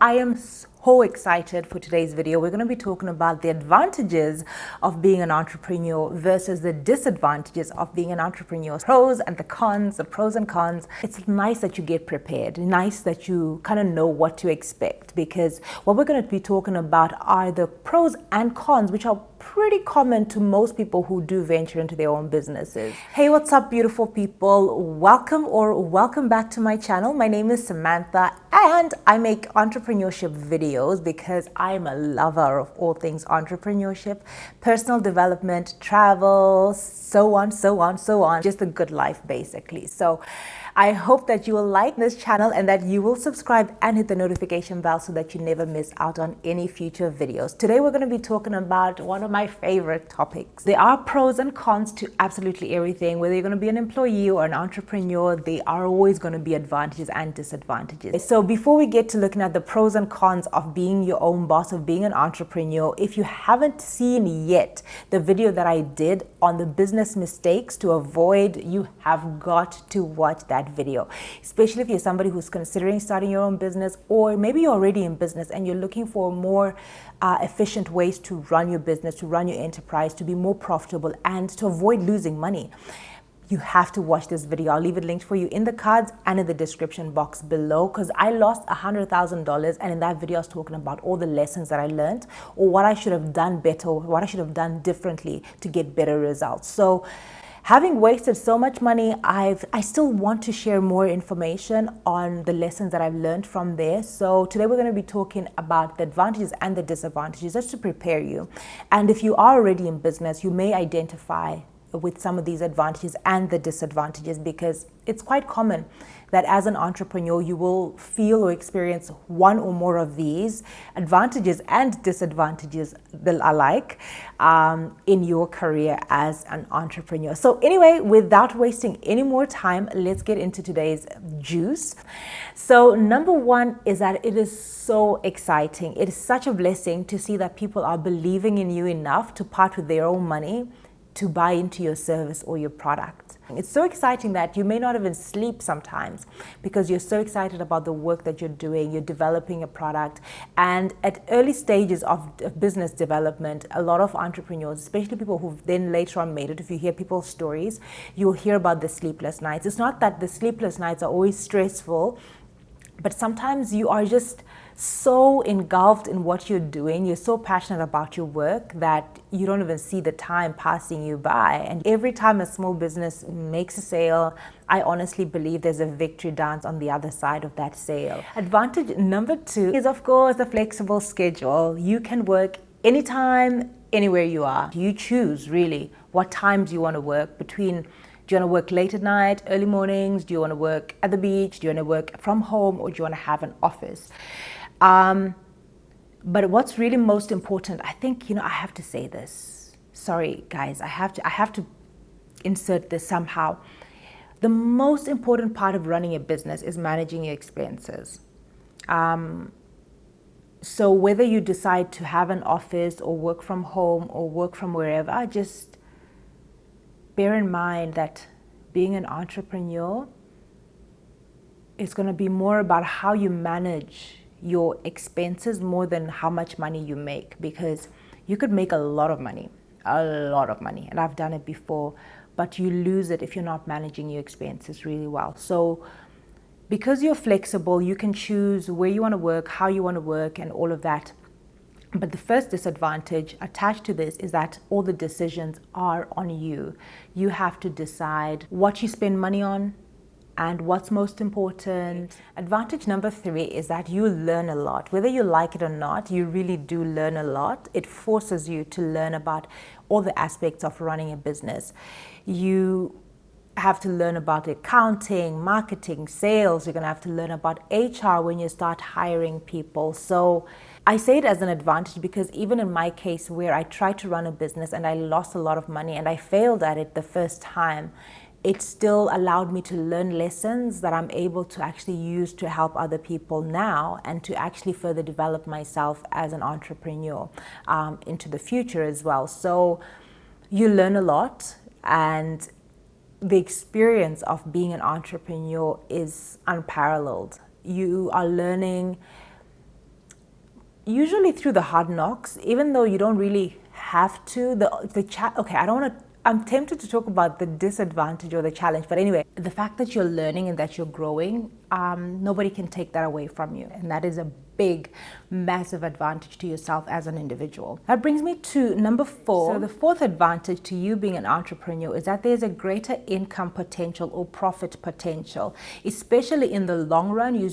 I am so excited for today's video. We're going to be talking about the advantages of being an entrepreneur versus the disadvantages of being an entrepreneur. Pros and the cons, the pros and cons. It's nice that you get prepared, nice that you kind of know what to expect, because what we're going to be talking about are the pros and cons, which are pretty common to most people who do venture into their own businesses. Hey, what's up, beautiful people? Welcome back to my channel. My name is Samantha and I make entrepreneurship videos because I'm a lover of all things entrepreneurship, personal development, travel, so on. Just a good life, basically. So I hope that you will like this channel and that you will subscribe and hit the notification bell so that you never miss out on any future videos. Today we're going to be talking about one of my favorite topics. There are pros and cons to absolutely everything. Whether you're going to be an employee or an entrepreneur, there are always going to be advantages and disadvantages. So before we get to looking at the pros and cons of being your own boss, of being an entrepreneur, if you haven't seen yet the video that I did on the business mistakes to avoid, you have got to watch that video, especially if you're somebody who's considering starting your own business, or maybe you're already in business and you're looking for more efficient ways to run your business, to run your enterprise, to be more profitable and to avoid losing money. You have to watch this video. I'll leave it linked for you in the cards and in the description box below, because I lost $100,000, and in that video I was talking about all the lessons that I learned, or what I should have done better, or what I should have done differently to get better results. So having wasted so much money, I still want to share more information on the lessons that I've learned from there. So today we're going to be talking about the advantages and the disadvantages, just to prepare you. And if you are already in business, you may identify with some of these advantages and the disadvantages, because it's quite common that as an entrepreneur you will feel or experience one or more of these advantages and disadvantages alike in your career as an entrepreneur. So anyway, without wasting any more time, let's get into today's juice. So number one is that it is so exciting. It is such a blessing to see that people are believing in you enough to part with their own money to buy into your service or your product. It's so exciting that you may not even sleep sometimes, because you're so excited about the work that you're doing. You're developing a product, and at early stages of business development, a lot of entrepreneurs, especially people who've then later on made it, if you hear people's stories, you'll hear about the sleepless nights. It's not that the sleepless nights are always stressful, but sometimes you are just so engulfed in what you're doing, you're so passionate about your work that you don't even see the time passing you by. And every time a small business makes a sale, I honestly believe there's a victory dance on the other side of that sale. Advantage number two is, of course, the flexible schedule. You can work anytime, anywhere you are. You choose really what times you want to work between. Do you want to work late at night, early mornings? Do you want to work at the beach? Do you want to work from home, or do you want to have an office? But what's really most important, I think, I have to say this. Sorry, guys, I have to insert this somehow. The most important part of running a business is managing your expenses. So whether you decide to have an office or work from home or work from wherever, just bear in mind that being an entrepreneur is going to be more about how you manage your expenses more than how much money you make, because you could make a lot of money, and I've done it before, but you lose it if you're not managing your expenses really well. So because you're flexible, you can choose where you want to work, how you want to work, and all of that. But the first disadvantage attached to this is that all the decisions are on you. You have to decide what you spend money on and what's most important. Advantage number three is that you learn a lot. Whether you like it or not, you really do learn a lot. It forces you to learn about all the aspects of running a business. You have to learn about accounting, marketing, sales. You're going to have to learn about HR when you start hiring people. So I say it as an advantage because even in my case, where I tried to run a business and I lost a lot of money and I failed at it the first time, it still allowed me to learn lessons that I'm able to actually use to help other people now, and to actually further develop myself as an entrepreneur into the future as well. So you learn a lot, and the experience of being an entrepreneur is unparalleled. You are learning usually through the hard knocks, even though you don't really have to. Okay, I don't want to. I'm tempted to talk about the disadvantage or the challenge, but anyway, the fact that you're learning and that you're growing, nobody can take that away from you, and that is a big, massive advantage to yourself as an individual. That brings me to number 4. So the fourth advantage to you being an entrepreneur is that there's a greater income potential or profit potential, especially in the long run. You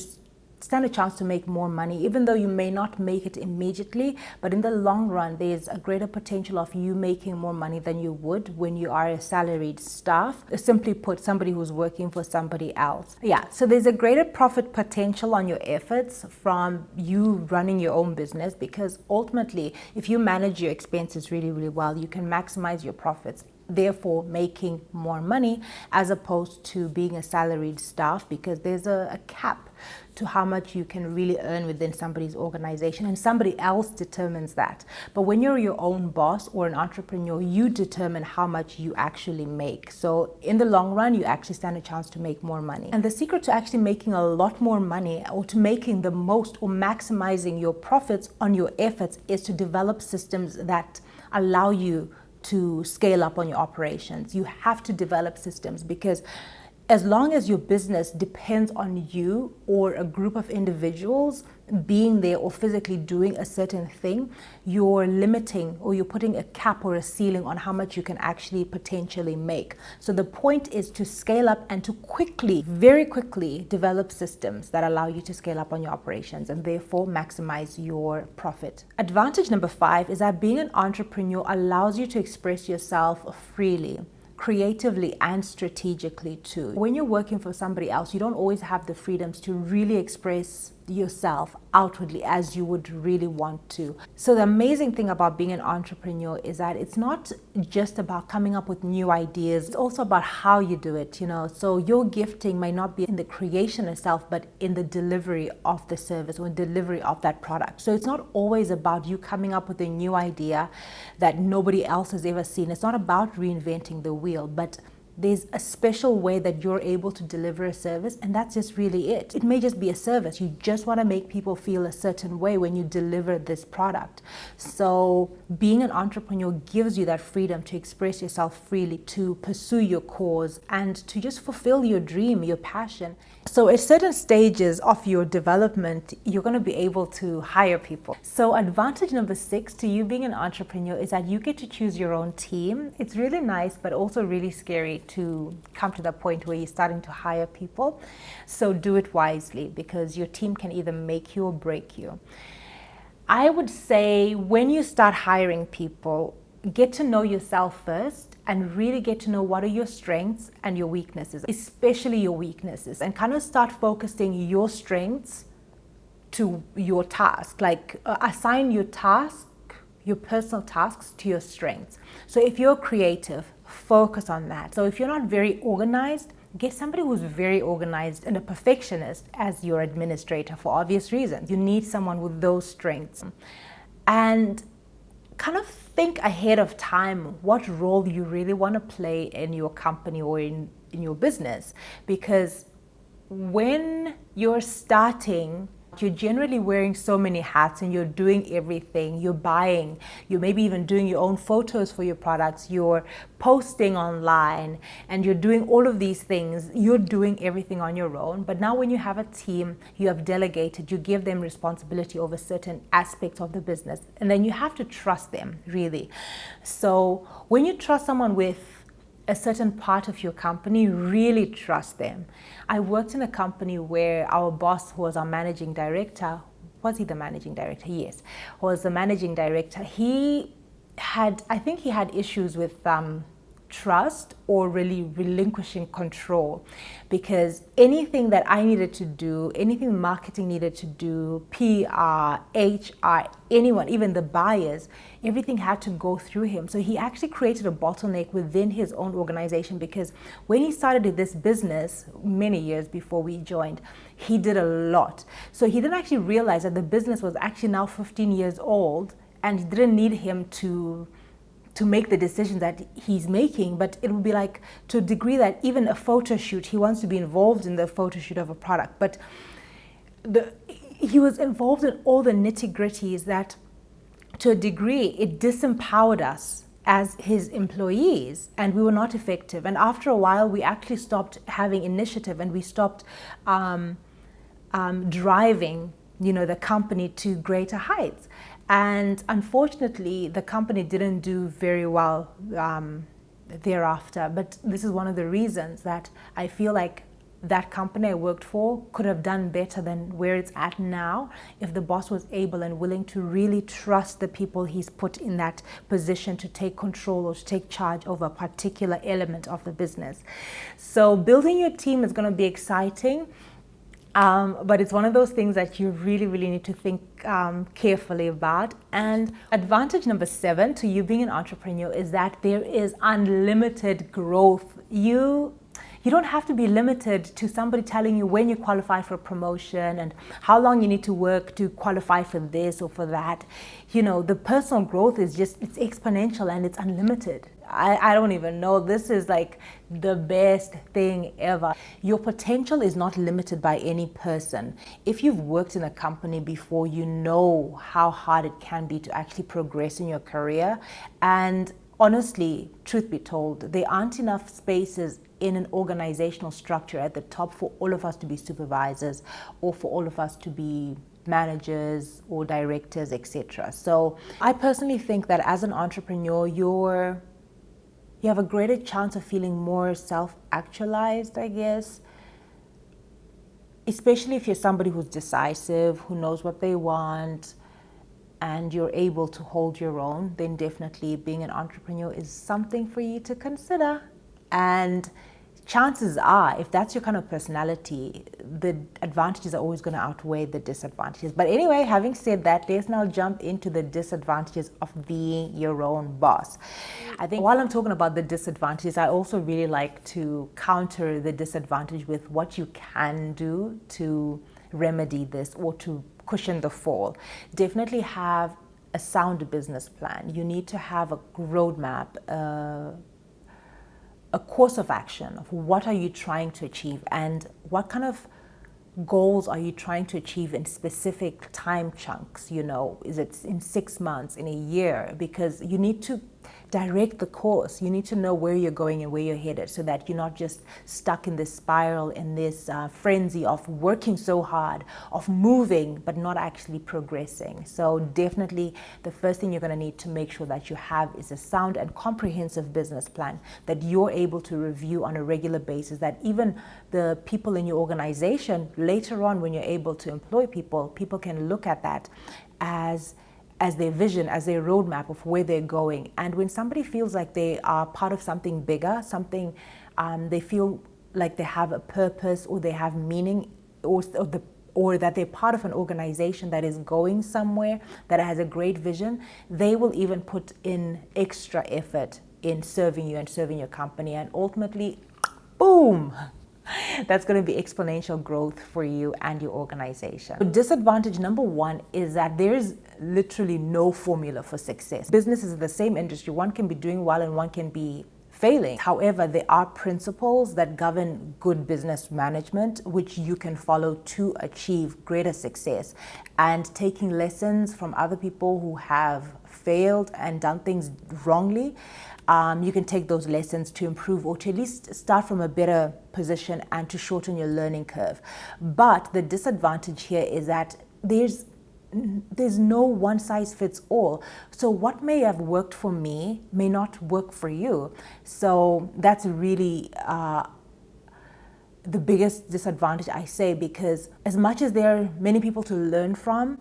stand a chance to make more money, even though you may not make it immediately, but in the long run there's a greater potential of you making more money than you would when you are a salaried staff, simply put, somebody who's working for somebody else. So there's a greater profit potential on your efforts from you running your own business, because ultimately if you manage your expenses really, really well, you can maximize your profits, therefore making more money, as opposed to being a salaried staff, because there's a cap to how much you can really earn within somebody's organization, and somebody else determines that. But when you're your own boss or an entrepreneur, you determine how much you actually make. So in the long run, you actually stand a chance to make more money. And the secret to actually making a lot more money, or to making the most or maximizing your profits on your efforts, is to develop systems that allow you to scale up on your operations. You have to develop systems, because as long as your business depends on you or a group of individuals being there or physically doing a certain thing, you're limiting, or you're putting a cap or a ceiling on how much you can actually potentially make. So the point is to scale up and to quickly, very quickly, develop systems that allow you to scale up on your operations and therefore maximize your profit. Advantage number 5 is that being an entrepreneur allows you to express yourself freely, creatively and strategically too. When you're working for somebody else, you don't always have the freedoms to really express yourself outwardly as you would really want to. So the amazing thing about being an entrepreneur is that it's not just about coming up with new ideas, it's also about how you do it, So your gifting might not be in the creation itself, but in the delivery of the service or delivery of that product. So it's not always about you coming up with a new idea that nobody else has ever seen. It's not about reinventing the wheel, but there's a special way that you're able to deliver a service, and that's just really it. It may just be a service. You just want to make people feel a certain way when you deliver this product. So being an entrepreneur gives you that freedom to express yourself freely, to pursue your cause, and to just fulfill your dream, your passion. So at certain stages of your development, you're going to be able to hire people. So advantage number 6 to you being an entrepreneur is that you get to choose your own team. It's really nice, but also really scary to come to the point where you're starting to hire people. So do it wisely, because your team can either make you or break you. I would say when you start hiring people, get to know yourself first and really get to know what are your strengths and your weaknesses, especially your weaknesses, and kind of start focusing your strengths to your task. Like assign your task, your personal tasks to your strengths. So if you're creative, focus on that. So if you're not very organized, get somebody who's very organized and a perfectionist as your administrator for obvious reasons. You need someone with those strengths. And kind of think ahead of time what role you really want to play in your company or in your business. Because when you're starting, you're generally wearing so many hats and you're doing everything. You're buying, you're maybe even doing your own photos for your products, you're posting online, and you're doing all of these things. You're doing everything on your own. But now when you have a team, you have delegated, you give them responsibility over certain aspects of the business, and then you have to trust them, really. So when you trust someone with a certain part of your company, really trust them. I worked in a company where our boss, who was our managing director, was he the managing director? Yes, was the managing director. I think he had issues with trust or really relinquishing control, because anything that I needed to do, anything marketing needed to do, PR, HR, anyone, even the buyers, everything had to go through him. So he actually created a bottleneck within his own organization, because when he started this business many years before we joined, he did a lot. So he didn't actually realize that the business was actually now 15 years old, and he didn't need him to make the decisions that he's making, but it would be like to a degree that even a photo shoot, he wants to be involved in the photo shoot of a product, but he was involved in all the nitty-gritties that, to a degree, it disempowered us as his employees, and we were not effective. And after a while, we actually stopped having initiative, and we stopped driving, the company to greater heights. And unfortunately, the company didn't do very well thereafter. But this is one of the reasons that I feel like that company I worked for could have done better than where it's at now if the boss was able and willing to really trust the people he's put in that position to take control or to take charge over a particular element of the business. So building your team is going to be exciting. But it's one of those things that you really, really need to think carefully about. And advantage number 7 to you being an entrepreneur is that there is unlimited growth. You don't have to be limited to somebody telling you when you qualify for a promotion and how long you need to work to qualify for this or for that. The personal growth is it's exponential and it's unlimited. I don't even know. This is like the best thing ever. Your potential is not limited by any person. If you've worked in a company before, you know how hard it can be to actually progress in your career. And honestly, truth be told, there aren't enough spaces in an organizational structure at the top for all of us to be supervisors or for all of us to be managers or directors, etc. So I personally think that as an entrepreneur, you have a greater chance of feeling more self-actualized, I guess, especially if you're somebody who's decisive, who knows what they want, and you're able to hold your own. Then definitely being an entrepreneur is something for you to consider. And chances are, if that's your kind of personality, the advantages are always going to outweigh the disadvantages. But anyway, having said that, let's now jump into the disadvantages of being your own boss. I think while I'm talking about the disadvantages, I also really like to counter the disadvantage with what you can do to remedy this or to cushion the fall. Definitely have a sound business plan. You need to have a roadmap, a course of action of what are you trying to achieve and what kind of goals are you trying to achieve in specific time chunks. Is it in 6 months, in a year? Because you need to direct the course. You need to know where you're going and where you're headed so that you're not just stuck in this spiral, in this frenzy of working so hard, of moving, but not actually progressing. So definitely the first thing you're going to need to make sure that you have is a sound and comprehensive business plan that you're able to review on a regular basis, that even the people in your organization later on, when you're able to employ people can look at that as their vision, as their roadmap of where they're going. And when somebody feels like they are part of something bigger, something they feel like they have a purpose or they have meaning, or that they're part of an organization that is going somewhere, that has a great vision, they will even put in extra effort in serving you and serving your company. And ultimately, boom! That's going to be exponential growth for you and your organization. So disadvantage number 1 is that there's literally no formula for success. Businesses in the same industry, one can be doing well and one can be failing. However, there are principles that govern good business management which you can follow to achieve greater success. And taking lessons from other people who have failed and done things wrongly, you can take those lessons to improve or to at least start from a better position and to shorten your learning curve. But the disadvantage here is that there's no one size fits all. So what may have worked for me may not work for you. So that's really the biggest disadvantage, I say, because as much as there are many people to learn from,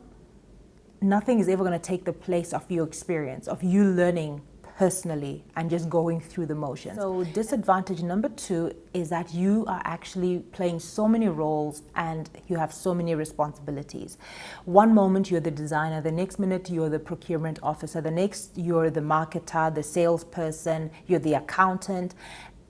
nothing is ever going to take the place of your experience, of you learning personally and just going through the motions. So disadvantage number 2 is that you are actually playing so many roles and you have so many responsibilities. One moment you're the designer, the next minute you're the procurement officer, the next you're the marketer, the salesperson, you're the accountant.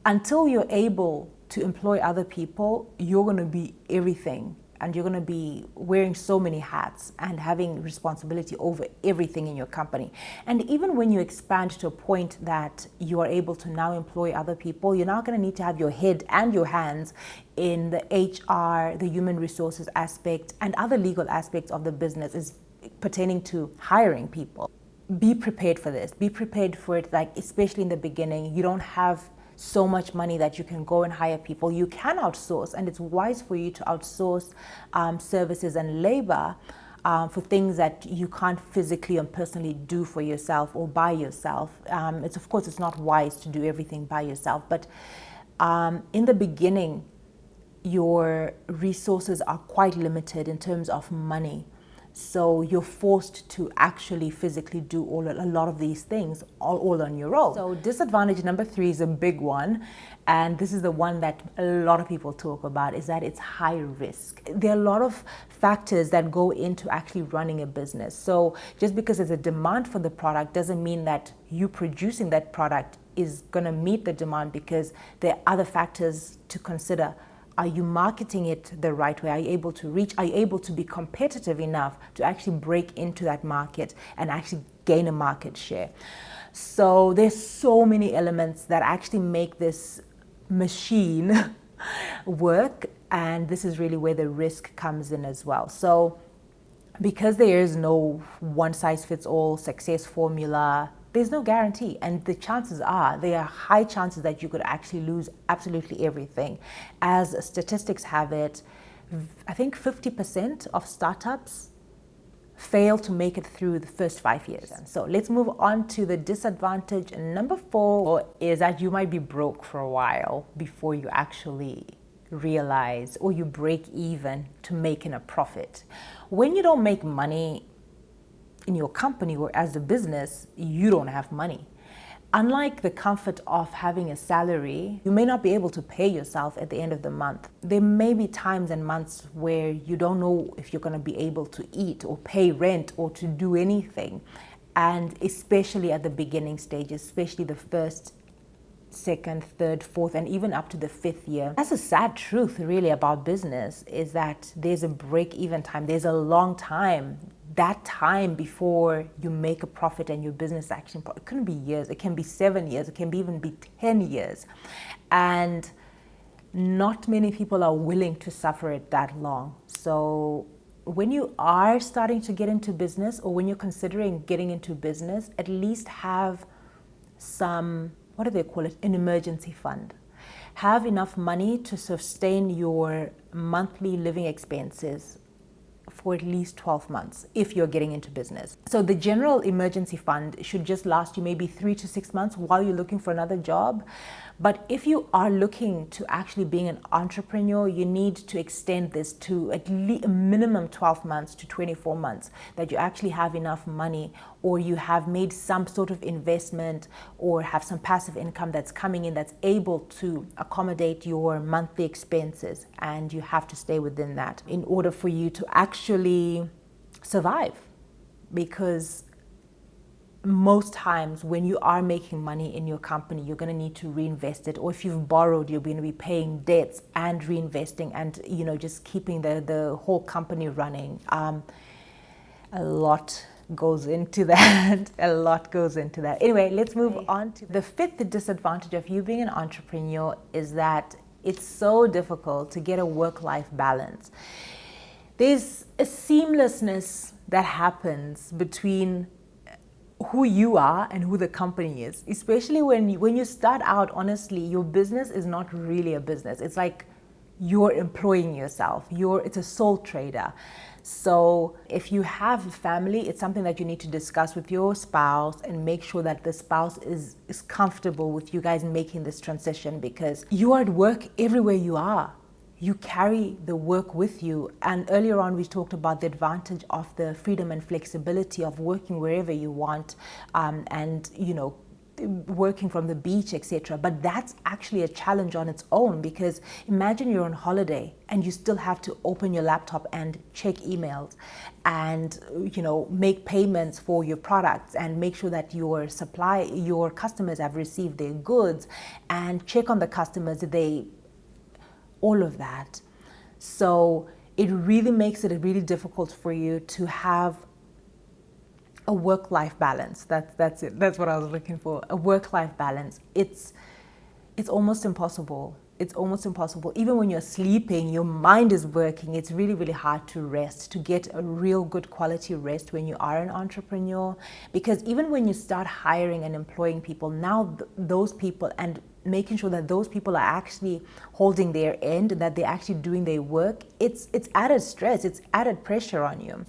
Until you're able to employ other people, you're going to be everything and you're going to be wearing so many hats and having responsibility over everything in your company. And even when you expand to a point that you are able to now employ other people, you're now going to need to have your head and your hands in the HR, the human resources aspect, and other legal aspects of the business is pertaining to hiring people. Be prepared for this. Be prepared for it, like especially in the beginning. You don't have so much money that you can go and hire people. You can outsource, and it's wise for you to outsource services and labor for things that you can't physically and personally do for yourself or by yourself. Of course, it's not wise to do everything by yourself, but in the beginning, your resources are quite limited in terms of money. So you're forced to actually physically do a lot of these things all on your own. So disadvantage number 3 is a big one. And this is the one that a lot of people talk about, is that it's high risk. There are a lot of factors that go into actually running a business. So just because there's a demand for the product doesn't mean that you producing that product is going to meet the demand, because there are other factors to consider. Are you marketing it the right way? Are you able to reach? Are you able to be competitive enough to actually break into that market and actually gain a market share? So there's so many elements that actually make this machine work, and this is really where the risk comes in as well. So because there is no one-size-fits-all success formula, there's no guarantee, and the chances are, there are high chances that you could actually lose absolutely everything. As statistics have it, I think 50% of startups fail to make it through the first 5 years. So let's move on to the disadvantage number 4, is that you might be broke for a while before you actually realize, or you break even to making a profit. When you don't make money in your company or as a business, you don't have money. Unlike the comfort of having a salary, you may not be able to pay yourself at the end of the month. There may be times and months where you don't know if you're going to be able to eat or pay rent or to do anything. And especially at the beginning stages, especially the first, second, third, fourth, and even up to the 5th year. That's a sad truth really about business, is that there's a break-even time. There's a long time. That time before you make a profit and your business action, it couldn't be years. It can be 7 years. It can even be 10 years. And not many people are willing to suffer it that long. So when you are starting to get into business, or when you're considering getting into business, at least have some, what do they call it, an emergency fund. Have enough money to sustain your monthly living expenses for at least 12 months if you're getting into business. So the general emergency fund should just last you maybe 3 to 6 months while you're looking for another job. But if you are looking to actually being an entrepreneur, you need to extend this to at least a minimum 12 months to 24 months, that you actually have enough money, or you have made some sort of investment, or have some passive income that's coming in that's able to accommodate your monthly expenses, and you have to stay within that in order for you to actually survive. Because most times when you are making money in your company, you're going to need to reinvest it, or if you've borrowed, you're going to be paying debts and reinvesting, and just keeping the whole company running. A lot goes into that. A lot goes into that. Anyway, let's move on to the 5th disadvantage of you being an entrepreneur, is that it's so difficult to get a work-life balance. There's a seamlessness that happens between who you are and who the company is, especially when you start out. Honestly, your business is not really a business. It's like you're employing yourself. It's a sole trader. So if you have a family, it's something that you need to discuss with your spouse and make sure that the spouse is comfortable with you guys making this transition, because you are at work everywhere you are. You carry the work with you. And earlier on, we talked about the advantage of the freedom and flexibility of working wherever you want, and working from the beach, etc. But that's actually a challenge on its own, because imagine you're on holiday and you still have to open your laptop and check emails and make payments for your products, and make sure that your customers have received their goods, and check on the customers, all of that. So it really makes it really difficult for you to have a work-life balance. That's it. That's what I was looking for. A work-life balance. It's almost impossible. It's almost impossible. Even when you're sleeping, your mind is working. It's really, really hard to rest, to get a real good quality rest when you are an entrepreneur. Because even when you start hiring and employing people, now those people, and making sure that those people are actually holding their end, that they're actually doing their work, it's added stress, it's added pressure on you.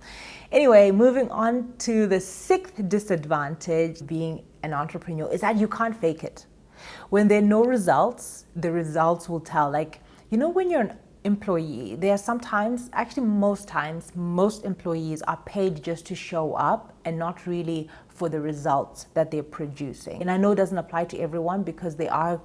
Anyway, moving on to the sixth disadvantage being an entrepreneur is that you can't fake it. When there are no results, the results will tell. Like, you know, when you're an employee, there are sometimes, actually most times, most employees are paid just to show up and not really for the results that they're producing. And I know it doesn't apply to everyone, because there are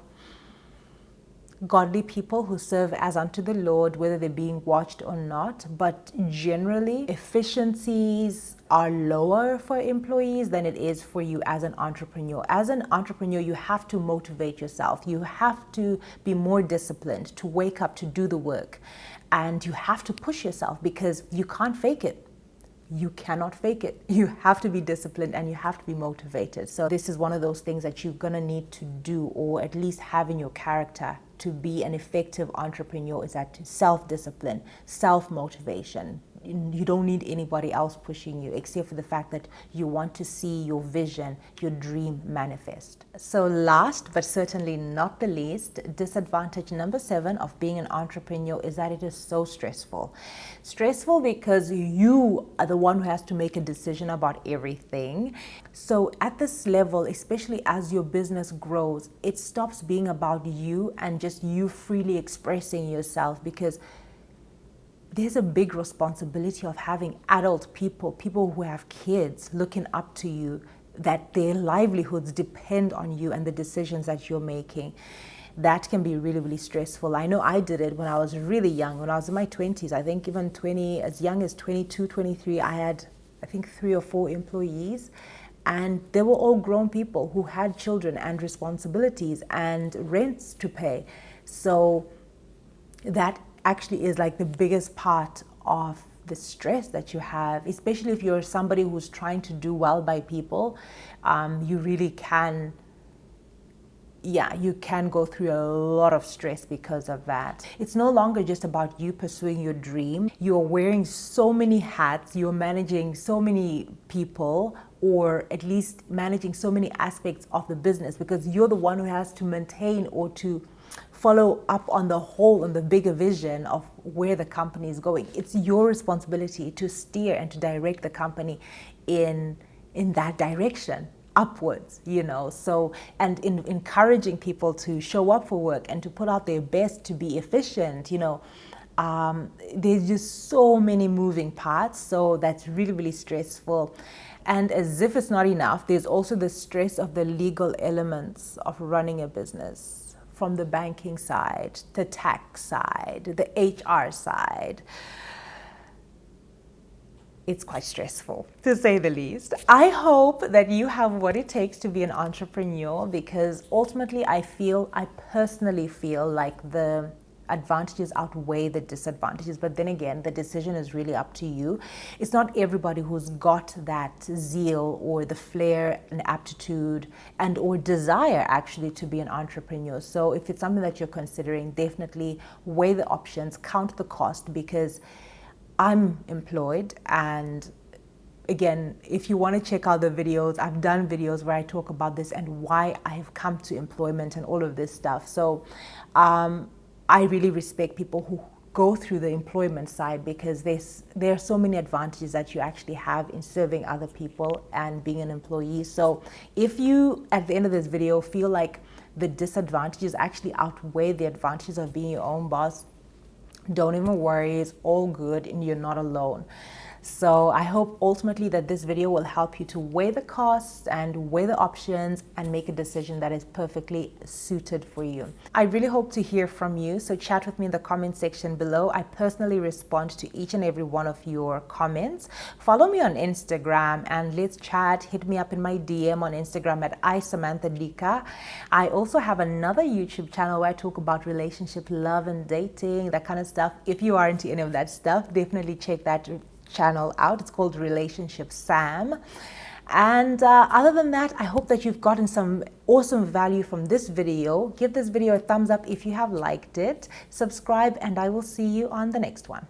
godly people who serve as unto the Lord, whether they're being watched or not. But generally, efficiencies are lower for employees than it is for you as an entrepreneur. As an entrepreneur, you have to motivate yourself. You have to be more disciplined, to wake up, to do the work. And you have to push yourself, because you can't fake it. You cannot fake it. You have to be disciplined and you have to be motivated. So this is one of those things that you're gonna need to do, or at least have in your character to be an effective entrepreneur, is that self-discipline, self-motivation. You don't need anybody else pushing you, except for the fact that you want to see your vision, your dream manifest. So last but certainly not the least, disadvantage number 7 of being an entrepreneur is that it is so stressful. Stressful because you are the one who has to make a decision about everything. So at this level, especially as your business grows, it stops being about you and just you freely expressing yourself, because there's a big responsibility of having adult people who have kids looking up to you, that their livelihoods depend on you and the decisions that you're making. That can be really, really stressful. I know I did it when I was really young, when I was in my 20s. I think even as young as 22, 23, I had, I think, 3 or 4 employees. And they were all grown people who had children and responsibilities and rents to pay. So that actually is like the biggest part of the stress that you have, especially if you're somebody who's trying to do well by people. You really can, you can go through a lot of stress because of that. It's no longer just about you pursuing your dream. You're wearing so many hats, you're managing so many people, or at least managing so many aspects of the business, because you're the one who has to maintain or to follow up on the whole and the bigger vision of where the company is going. It's your responsibility to steer and to direct the company in that direction, upwards, you know. So, and in encouraging people to show up for work and to put out their best, to be efficient, you know. There's just so many moving parts, so that's really, really stressful. And as if it's not enough, there's also the stress of the legal elements of running a business, from the banking side, the tax side, the HR side. It's quite stressful, to say the least. I hope that you have what it takes to be an entrepreneur, because ultimately I personally feel like the advantages outweigh the disadvantages. But then again, the decision is really up to you. It's not everybody who's got that zeal or the flair and aptitude and or desire actually to be an entrepreneur. So if it's something that you're considering, definitely weigh the options, count the cost, because I'm employed. And again, if you want to check out the videos, I've done videos where I talk about this and why I've come to employment and all of this stuff. So I really respect people who go through the employment side, because there are so many advantages that you actually have in serving other people and being an employee. So if you, at the end of this video, feel like the disadvantages actually outweigh the advantages of being your own boss, don't even worry, it's all good and you're not alone. So I hope ultimately that this video will help you to weigh the costs and weigh the options and make a decision that is perfectly suited for you. I really hope to hear from you, so chat with me in the comment section below. I personally respond to each and every one of your comments. Follow me on Instagram and let's chat. Hit me up in my DM on Instagram at iSamanthaDika. I also have another YouTube channel where I talk about relationship, love and dating, that kind of stuff. If you are into any of that stuff, definitely check that channel out. It's called Relationship Sam. And other than that, I hope that you've gotten some awesome value from this video. Give this video a thumbs up if you have liked it. Subscribe, and I will see you on the next one.